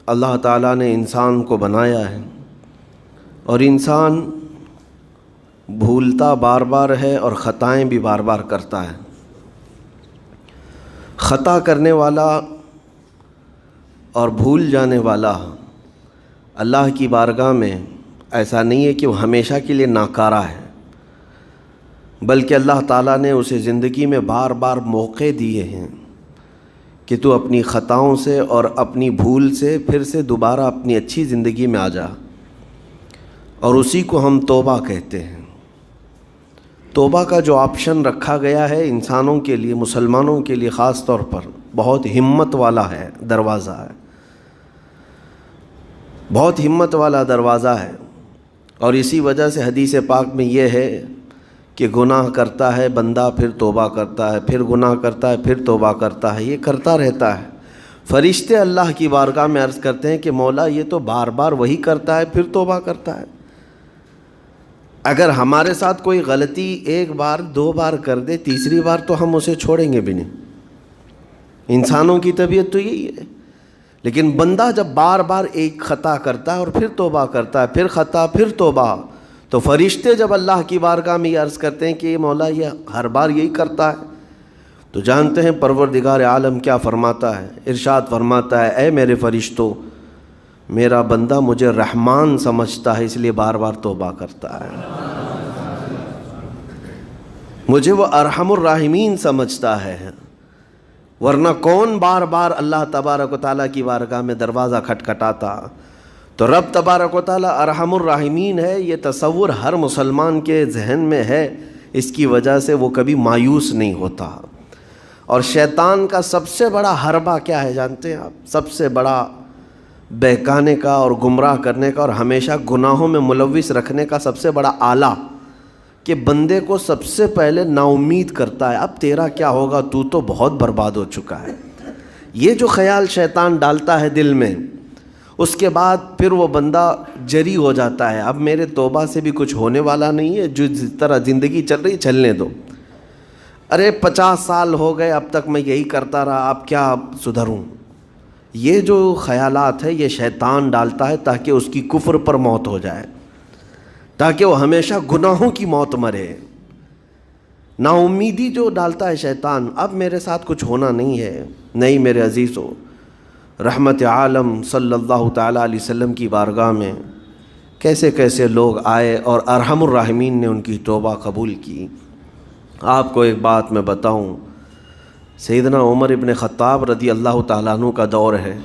اللہ تعالیٰ نے انسان کو بنایا ہے اور انسان بھولتا بار بار ہے اور خطائیں بھی بار بار کرتا ہے۔ خطا کرنے والا اور بھول جانے والا اللہ کی بارگاہ میں ایسا نہیں ہے کہ وہ ہمیشہ کے لیے ناکارہ ہے، بلکہ اللہ تعالیٰ نے اسے زندگی میں بار بار موقع دیے ہیں کہ تو اپنی خطاؤں سے اور اپنی بھول سے پھر سے دوبارہ اپنی اچھی زندگی میں آ جا، اور اسی کو ہم توبہ کہتے ہیں۔ توبہ کا جو آپشن رکھا گیا ہے انسانوں کے لیے، مسلمانوں کے لیے خاص طور پر، بہت ہمت والا ہے دروازہ ہے، بہت ہمت والا دروازہ ہے۔ اور اسی وجہ سے حدیث پاک میں یہ ہے کہ گناہ کرتا ہے بندہ، پھر توبہ کرتا ہے، پھر گناہ کرتا ہے، پھر توبہ کرتا ہے، یہ کرتا رہتا ہے۔ فرشتے اللہ کی بارگاہ میں عرض کرتے ہیں کہ مولا یہ تو بار بار وہی کرتا ہے، پھر توبہ کرتا ہے۔ اگر ہمارے ساتھ کوئی غلطی ایک بار دو بار کر دے، تیسری بار تو ہم اسے چھوڑیں گے بھی نہیں۔ انسانوں کی طبیعت تو یہی ہے، لیکن بندہ جب بار بار ایک خطا کرتا ہے اور پھر توبہ کرتا ہے، پھر خطا پھر توبہ، تو فرشتے جب اللہ کی بارگاہ میں یہ عرض کرتے ہیں کہ مولا یہ ہر بار یہی کرتا ہے، تو جانتے ہیں پروردگار عالم کیا فرماتا ہے؟ ارشاد فرماتا ہے، اے میرے فرشتوں، میرا بندہ مجھے رحمان سمجھتا ہے، اس لیے بار بار توبہ کرتا ہے، مجھے وہ ارحم الراحمین سمجھتا ہے، ورنہ کون بار بار اللہ تبارک و تعالیٰ کی بارگاہ میں دروازہ کھٹکھٹاتا؟ تو رب تبارک و تعالیٰ ارحم الراحمین ہے، یہ تصور ہر مسلمان کے ذہن میں ہے، اس کی وجہ سے وہ کبھی مایوس نہیں ہوتا۔ اور شیطان کا سب سے بڑا حربہ کیا ہے جانتے ہیں آپ؟ سب سے بڑا بہکانے کا اور گمراہ کرنے کا اور ہمیشہ گناہوں میں ملوث رکھنے کا سب سے بڑا آلہ، کہ بندے کو سب سے پہلے نا امید کرتا ہے، اب تیرا کیا ہوگا، تو بہت برباد ہو چکا ہے۔ یہ جو خیال شیطان ڈالتا ہے دل میں، اس کے بعد پھر وہ بندہ جری ہو جاتا ہے، اب میرے توبہ سے بھی کچھ ہونے والا نہیں ہے، جو جس طرح زندگی چل رہی چلنے دو، ارے 50 سال ہو گئے اب تک میں یہی کرتا رہا، اب کیا سدھروں۔ یہ جو خیالات ہے یہ شیطان ڈالتا ہے تاکہ اس کی کفر پر موت ہو جائے، تاکہ وہ ہمیشہ گناہوں کی موت مرے۔ نا امیدی جو ڈالتا ہے شیطان، اب میرے ساتھ کچھ ہونا نہیں ہے۔ نہیں میرے عزیزو، رحمت عالم صلی اللہ تعالیٰ علیہ وسلم کی بارگاہ میں کیسے کیسے لوگ آئے اور ارحم الراحمین نے ان کی توبہ قبول کی۔ آپ کو ایک بات میں بتاؤں، سیدنا عمر ابن خطاب رضی اللہ تعالیٰ عنہ کا دور ہے۔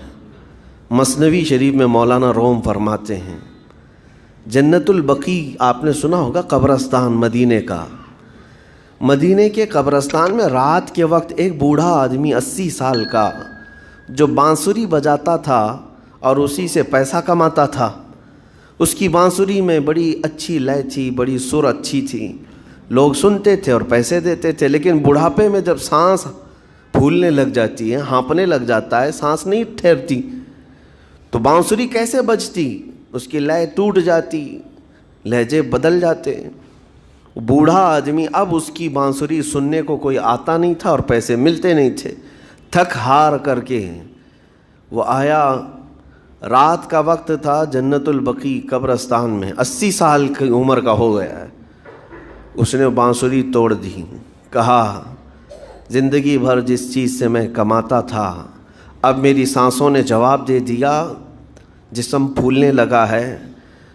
مثنوی شریف میں مولانا روم فرماتے ہیں، جنت البقیع آپ نے سنا ہوگا، قبرستان مدینے کا، مدینے کے قبرستان میں رات کے وقت ایک بوڑھا آدمی 80 سال کا جو بانسری بجاتا تھا اور اسی سے پیسہ کماتا تھا، اس کی بانسری میں بڑی اچھی لے تھی، بڑی سر اچھی تھی، لوگ سنتے تھے اور پیسے دیتے تھے، لیکن بڑھاپے میں جب سانس پھولنے لگ جاتی ہے، ہانپنے لگ جاتا ہے، سانس نہیں ٹھہرتی، تو بانسری کیسے بجتی؟ اس کی لے ٹوٹ جاتی، لہجے بدل جاتے۔ بوڑھا آدمی، اب اس کی بانسری سننے کو کوئی آتا نہیں تھا اور پیسے ملتے نہیں تھے، تھک ہار کر کے وہ آیا، رات کا وقت تھا، جنت البقیع قبرستان میں، 80 سال کی عمر کا ہو گیا ہے، اس نے بانسری توڑ دی، کہا زندگی بھر جس چیز سے میں کماتا تھا اب میری سانسوں نے جواب دے دیا، جسم پھولنے لگا ہے،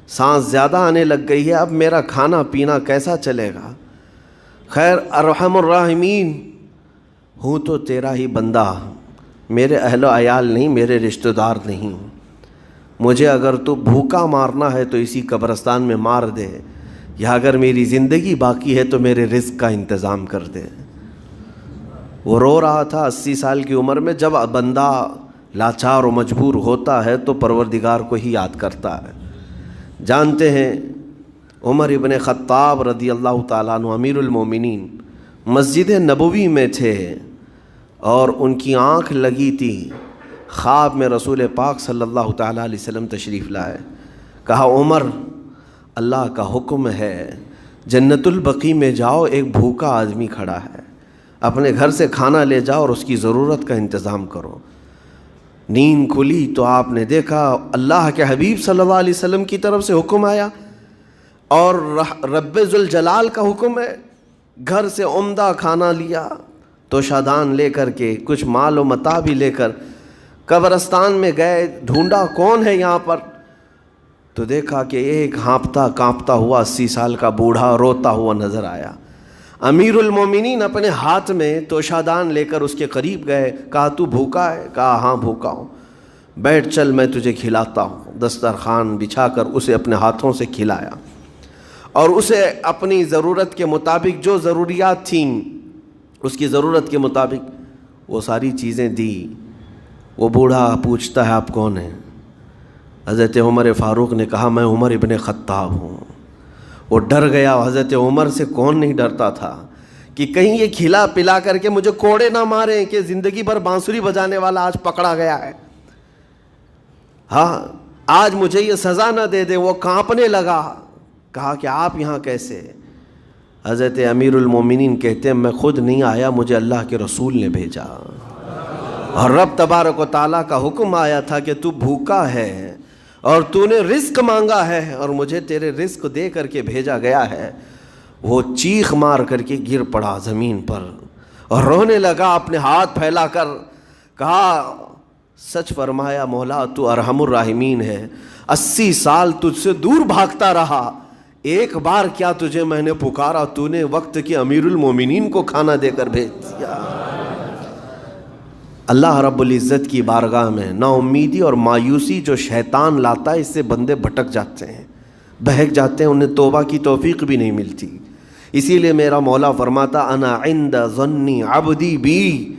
سانس زیادہ آنے لگ گئی ہے، اب میرا کھانا پینا کیسا چلے گا؟ خیر ارحم الراحمین، ہوں تو تیرا ہی بندہ، میرے اہل و عیال نہیں، میرے رشتہ دار نہیں، مجھے اگر تو بھوکا مارنا ہے تو اسی قبرستان میں مار دے، یا اگر میری زندگی باقی ہے تو میرے رزق کا انتظام کر دے۔ وہ رو رہا تھا 80 سال کی عمر میں۔ جب بندہ لاچار و مجبور ہوتا ہے تو پروردگار کو ہی یاد کرتا ہے۔ جانتے ہیں عمر ابن خطاب رضی اللہ تعالیٰ عنہ امیر المومنین مسجد نبوی میں تھے اور ان کی آنکھ لگی تھی، خواب میں رسول پاک صلی اللہ تعالیٰ علیہ وسلم تشریف لائے، کہا عمر اللہ کا حکم ہے جنت البقیع میں جاؤ، ایک بھوکا آدمی کھڑا ہے، اپنے گھر سے کھانا لے جاؤ اور اس کی ضرورت کا انتظام کرو۔ نیند کھلی تو آپ نے دیکھا اللہ کے حبیب صلی اللہ علیہ وسلم کی طرف سے حکم آیا اور رب ذوالجلال کا حکم ہے. گھر سے عمدہ کھانا لیا تو شادان لے کر کے کچھ مال و متاع بھی لے کر قبرستان میں گئے. ڈھونڈا کون ہے یہاں پر, تو دیکھا کہ ایک ہانپتا کانپتا ہوا 80 سال کا بوڑھا روتا ہوا نظر آیا. امیر المومنین اپنے ہاتھ میں توشادان لے کر اس کے قریب گئے. کہا تو بھوکا ہے؟ کہا ہاں بھوکا ہوں. بیٹھ چل میں تجھے کھلاتا ہوں. دسترخوان بچھا کر اسے اپنے ہاتھوں سے کھلایا اور اسے اپنی ضرورت کے مطابق جو ضروریات تھیں اس کی ضرورت کے مطابق وہ ساری چیزیں دی. وہ بوڑھا پوچھتا ہے آپ کون ہیں؟ حضرت عمر فاروق نے کہا میں عمر ابن خطاب ہوں. وہ ڈر گیا. حضرت عمر سے کون نہیں ڈرتا تھا کہ کہیں یہ کھلا پلا کر کے مجھے کوڑے نہ ماریں کہ زندگی بھر بانسری بجانے والا آج پکڑا گیا ہے, ہاں آج مجھے یہ سزا نہ دے دے. وہ کانپنے لگا. کہا کہ آپ یہاں کیسے؟ حضرت امیر المومنین کہتے ہیں میں خود نہیں آیا, مجھے اللہ کے رسول نے بھیجا اور رب تبارک و تعالیٰ کا حکم آیا تھا کہ تو بھوکا ہے اور تو نے رزق مانگا ہے اور مجھے تیرے رزق دے کر کے بھیجا گیا ہے. وہ چیخ مار کر کے گر پڑا زمین پر اور رونے لگا اپنے ہاتھ پھیلا کر. کہا سچ فرمایا مولا تو ارحم الراحمین ہے. 80 سال تجھ سے دور بھاگتا رہا, ایک بار کیا تجھے میں نے پکارا, تو نے وقت کے امیر المومنین کو کھانا دے کر بھیج دیا. اللہ رب العزت کی بارگاہ میں نا امیدی اور مایوسی جو شیطان لاتا ہے اس سے بندے بھٹک جاتے ہیں, بہک جاتے ہیں, انہیں توبہ کی توفیق بھی نہیں ملتی. اسی لیے میرا مولا فرماتا انا عند ظن عبدی بی.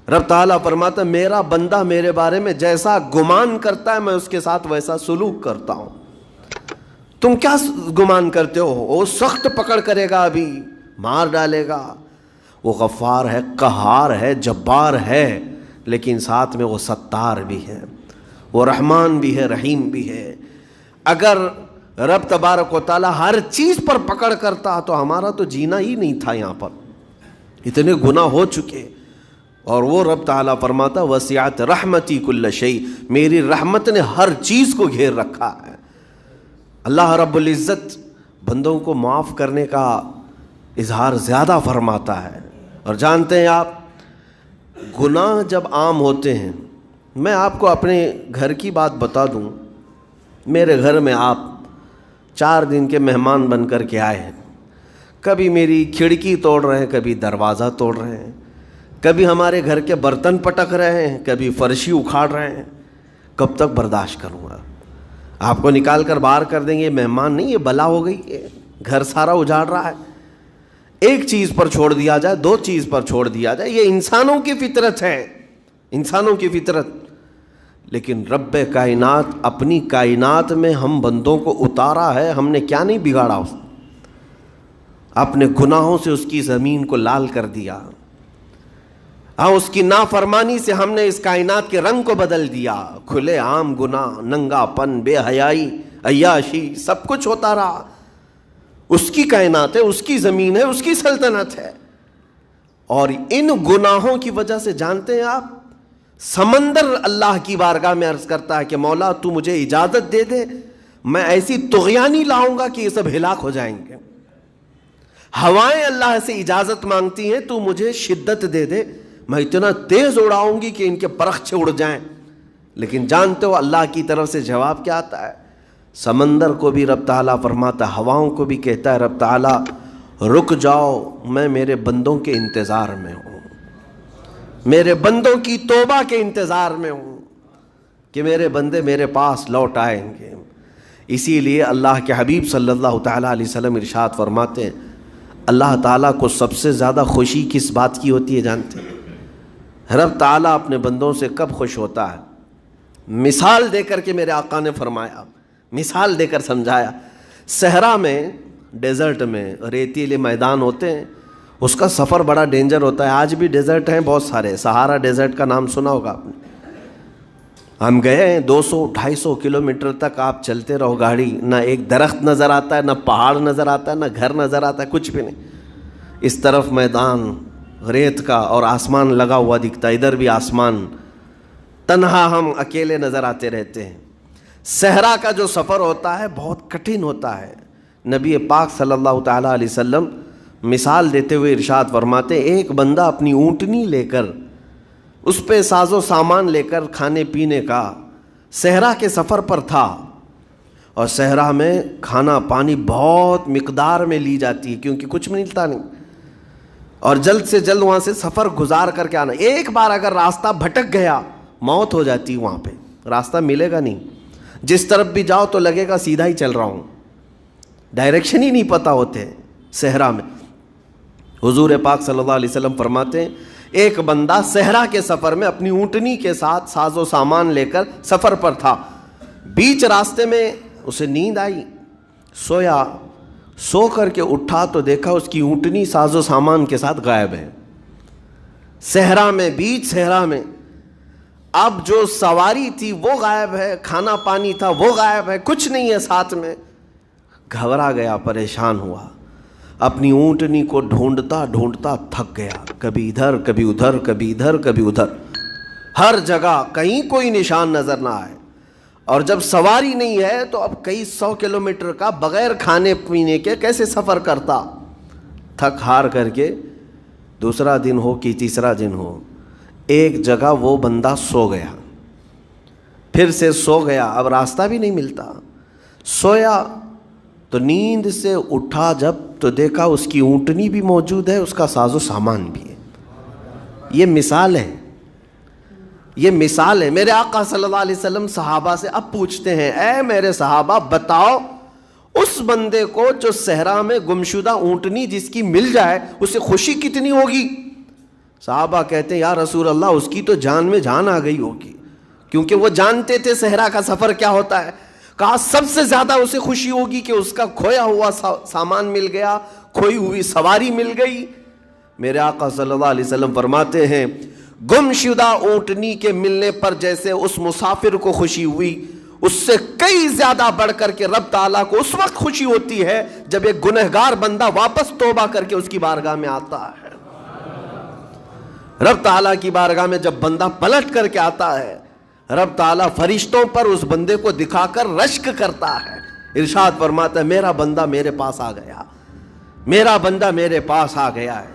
رب تعالیٰ فرماتا میرا بندہ میرے بارے میں جیسا گمان کرتا ہے میں اس کے ساتھ ویسا سلوک کرتا ہوں. تم کیا گمان کرتے ہو؟ وہ سخت پکڑ کرے گا, ابھی مار ڈالے گا. وہ غفار ہے, قہار ہے, جبار ہے, لیکن ساتھ میں وہ ستار بھی ہے, وہ رحمان بھی ہے, رحیم بھی ہے. اگر رب تبارک و تعالیٰ ہر چیز پر پکڑ کرتا تو ہمارا تو جینا ہی نہیں تھا. یہاں پر اتنے گناہ ہو چکے. اور وہ رب تعالیٰ فرماتا وسعت رحمتی کل شیء, میری رحمت نے ہر چیز کو گھیر رکھا ہے. اللہ رب العزت بندوں کو معاف کرنے کا اظہار زیادہ فرماتا ہے. اور جانتے ہیں آپ گناہ جب عام ہوتے ہیں, میں آپ کو اپنے گھر کی بات بتا دوں. میرے گھر میں آپ 4 دن کے مہمان بن کر کے آئے ہیں. کبھی میری کھڑکی توڑ رہے ہیں, کبھی دروازہ توڑ رہے ہیں, کبھی ہمارے گھر کے برتن پٹک رہے ہیں, کبھی فرشی اکھاڑ رہے ہیں. کب تک برداشت کروں گا؟ آپ کو نکال کر باہر کر دیں گے. مہمان نہیں, یہ بلا ہو گئی ہے, گھر سارا اجاڑ رہا ہے. ایک چیز پر چھوڑ دیا جائے, 2 چیز پر چھوڑ دیا جائے, یہ انسانوں کی فطرت ہے, انسانوں کی فطرت. لیکن رب کائنات اپنی کائنات میں ہم بندوں کو اتارا ہے, ہم نے کیا نہیں بگاڑا اس اپنے گناہوں سے اس کی زمین کو لال کر دیا. ہاں اس کی نافرمانی سے ہم نے اس کائنات کے رنگ کو بدل دیا. کھلے عام گناہ, ننگا پن, بے حیائی, عیاشی, سب کچھ ہوتا رہا. اس کی کائنات ہے, اس کی زمین ہے, اس کی سلطنت ہے. اور ان گناہوں کی وجہ سے جانتے ہیں آپ سمندر اللہ کی بارگاہ میں عرض کرتا ہے کہ مولا تو مجھے اجازت دے دے, میں ایسی طغیانی لاؤں گا کہ یہ سب ہلاک ہو جائیں گے. ہوائیں اللہ سے اجازت مانگتی ہیں تو مجھے شدت دے دے, میں اتنا تیز اڑاؤں گی کہ ان کے پرخچے اڑ جائیں. لیکن جانتے ہو اللہ کی طرف سے جواب کیا آتا ہے؟ سمندر کو بھی رب تعالیٰ فرماتا ہے, ہواؤں کو بھی کہتا ہے رب تعالیٰ رک جاؤ, میں میرے بندوں کے انتظار میں ہوں, میرے بندوں کی توبہ کے انتظار میں ہوں کہ میرے بندے میرے پاس لوٹ آئیں گے. اسی لیے اللہ کے حبیب صلی اللہ تعالیٰ علیہ وسلم ارشاد فرماتے ہیں اللہ تعالیٰ کو سب سے زیادہ خوشی کس بات کی ہوتی ہے جانتے ہیں؟ رب تعالیٰ اپنے بندوں سے کب خوش ہوتا ہے؟ مثال دے کر کے میرے آقا نے فرمایا, مثال دے کر سمجھایا. صحرا میں, ڈیزرٹ میں ریتیلے میدان ہوتے ہیں, اس کا سفر بڑا ڈینجر ہوتا ہے. آج بھی ڈیزرٹ ہیں بہت سارے, سہارا ڈیزرٹ کا نام سنا ہوگا آپ نے. ہم گئے ہیں 200-250 کلومیٹر تک آپ چلتے رہو گاڑی, نہ ایک درخت نظر آتا ہے, نہ پہاڑ نظر آتا ہے, نہ گھر نظر آتا ہے, کچھ بھی نہیں. اس طرف میدان ریت کا اور آسمان لگا ہوا دکھتا ہے, ادھر بھی آسمان. تنہا ہم اکیلے نظر آتے رہتے ہیں. صحرا کا جو سفر ہوتا ہے بہت کٹھن ہوتا ہے. نبی پاک صلی اللہ تعالیٰ علیہ وسلم مثال دیتے ہوئے ارشاد فرماتے ہیں ایک بندہ اپنی اونٹنی لے کر اس پہ ساز و سامان لے کر کھانے پینے کا صحرا کے سفر پر تھا, اور صحرا میں کھانا پانی بہت مقدار میں لی جاتی ہے کیونکہ کچھ ملتا نہیں, اور جلد سے جلد وہاں سے سفر گزار کر کے آنا. ایک بار اگر راستہ بھٹک گیا موت ہو جاتی, وہاں پہ راستہ ملے گا نہیں. جس طرف بھی جاؤ تو لگے گا سیدھا ہی چل رہا ہوں, ڈائریکشن ہی نہیں پتہ ہوتے صحرا میں. حضور پاک صلی اللہ علیہ وسلم فرماتے ہیں ایک بندہ صحرا کے سفر میں اپنی اونٹنی کے ساتھ ساز و سامان لے کر سفر پر تھا. بیچ راستے میں اسے نیند آئی, سویا, سو کر کے اٹھا تو دیکھا اس کی اونٹنی ساز و سامان کے ساتھ غائب ہے. صحرا میں, بیچ صحرا میں. اب جو سواری تھی وہ غائب ہے, کھانا پانی تھا وہ غائب ہے, کچھ نہیں ہے ساتھ میں. گھبرا گیا, پریشان ہوا, اپنی اونٹنی کو ڈھونڈتا ڈھونڈتا تھک گیا. کبھی ادھر کبھی ادھر, کبھی ادھر کبھی ادھر, ہر جگہ کہیں کوئی نشان نظر نہ آئے. اور جب سواری نہیں ہے تو اب کئی 100 کلومیٹر کا بغیر کھانے پینے کے کیسے سفر کرتا. تھک ہار کر کے دوسرا دن ہو کہ تیسرا دن ہو, ایک جگہ وہ بندہ سو گیا, پھر سے سو گیا, اب راستہ بھی نہیں ملتا. سویا تو نیند سے اٹھا جب تو دیکھا اس کی اونٹنی بھی موجود ہے, اس کا ساز و سامان بھی ہے. یہ مثال ہے, یہ مثال ہے. میرے آقا صلی اللہ علیہ وسلم صحابہ سے اب پوچھتے ہیں اے میرے صحابہ بتاؤ اس بندے کو جو صحرا میں گمشدہ اونٹنی جس کی مل جائے اسے خوشی کتنی ہوگی. صحابہ کہتے ہیں یا رسول اللہ اس کی تو جان میں جان آ گئی ہوگی, کیونکہ وہ جانتے تھے صحرا کا سفر کیا ہوتا ہے. کہا سب سے زیادہ اسے خوشی ہوگی کہ اس کا کھویا ہوا سامان مل گیا, کھوئی ہوئی سواری مل گئی. میرے آقا صلی اللہ علیہ وسلم فرماتے ہیں گمشدہ اونٹنی کے ملنے پر جیسے اس مسافر کو خوشی ہوئی, اس سے کئی زیادہ بڑھ کر کے رب تعالیٰ کو اس وقت خوشی ہوتی ہے جب ایک گنہگار بندہ واپس توبہ کر کے اس کی بارگاہ میں آتا ہے. رب تعالیٰ کی بارگاہ میں جب بندہ پلٹ کر کے آتا ہے, رب تعالیٰ فرشتوں پر اس بندے کو دکھا کر رشک کرتا ہے. ارشاد فرماتا ہے میرا بندہ میرے پاس آ گیا, میرا بندہ میرے پاس آ گیا ہے.